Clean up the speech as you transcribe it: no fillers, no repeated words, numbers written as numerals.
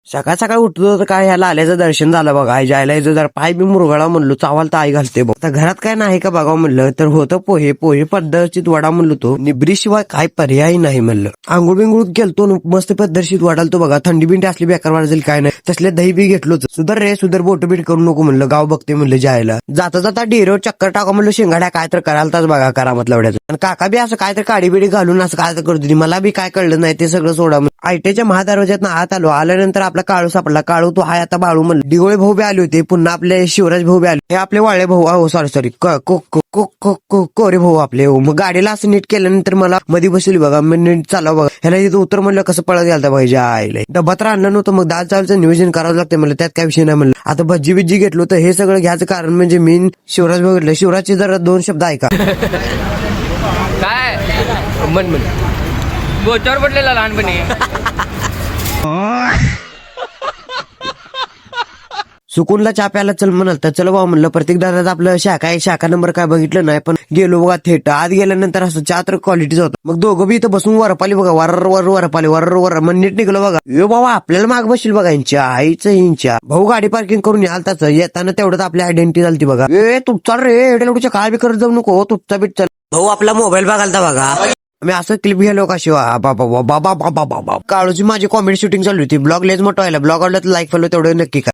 सकाळ सकाळ उठतो तर काय ह्याला आल्याचं दर्शन झालं बघा. आई जायला यायचं जरा पाय बी मुरगळा म्हणलो, चावाल तर आई घालते बघ. आता घरात काय नाही का बघा म्हणलं तर होतं पोहे. पोहे पद्धतशीत वडा म्हणलो तो, निब्रीशिवाय काय पर्याय नाही म्हणलं. आंघोळ बिंगुळ गेलतो मस्त पद्धतशीत वडालतो बघा. थंडी बिंडी असली बेकार वाढेल काय नाही, तसले दही बी घेतलो. सुधर रे सुधर, बोट बीट करू नको म्हणलं, गाव बघते म्हणलं जायला. जाता जाता डेरीवर चक्कर टाका म्हणलं, शेंगाड्या काय तर करायला बघा करामत लवड्याचं. आणि काका बी असं काय तर काडी बिडी घालून असं काय तर करत होती. मला बी काय कळलं नाही, ते सगळं सोडा. आयटीच्या महादरवाज्यात आत आलो. आल्यानंतर आपला काळू सापडला. काळू तो हाय आता बाळू म्हणलं. दिगोळे भाऊ बी आले होते, पुन्हा आपले शिवराज भाऊ बी आले. हे आपले वाळे भाऊ, हो सॉरी कोरे भाऊ आपले. मग गाडीला असं नीट केल्यानंतर मला मध्ये बसली बघा, नीट चालव बघा. ह्याला इथं उत्तर म्हणलं कसं पळत गेलता पाहिजे आईला. डब्बा तर आणलं नव्हतं, मग दाल चालचं नियोजन करावं लागतं म्हणलं, त्यात काय विषय नाही म्हणलं. आता भज्जी बिज्जी घेतलो तर हे सगळं घ्यायचं कारण म्हणजे मी शिवराज भाऊ घेतलं. शिवराजचे जरा 2 शब्द ऐका. काय मन बोचावर पडलेला लहानपणी. सुकूनला चहा प्यायला चल म्हणाल तर चल भाऊ म्हणलं. प्रत्येक दादा आपलं शाखा नंबर काय बघितलं नाही, पण गेलो बघा थेट. आत गेल्यानंतर असं चहा तर क्वालिटीचा होता. मग दोघं बी इथं बसून वरपाली बघा, वरपाली मग नीट निघलो बघा. यो बाबा आपल्याला माग बसशील बघा यांच्या आईचं हिंच्या. भाऊ गाडी पार्किंग करून यालताच. येताना तेवढंच आपली आयडेंटिटी झाली बघा. ए तुमचा रे एवढ्या काय बी करत जाऊ नको, तुमचा बी चल. भाऊ आपला मोबाईल बघालता बघा. मी असं क्लिप घ्यायलो का शिवा बाबा काळूची माझी कॉमेडी शूटिंग चालू होती. ब्लॉग लेच मोठा व्हायला. ब्लॉग आवडला तर लाईक फॉलो तेवढं नक्की करा.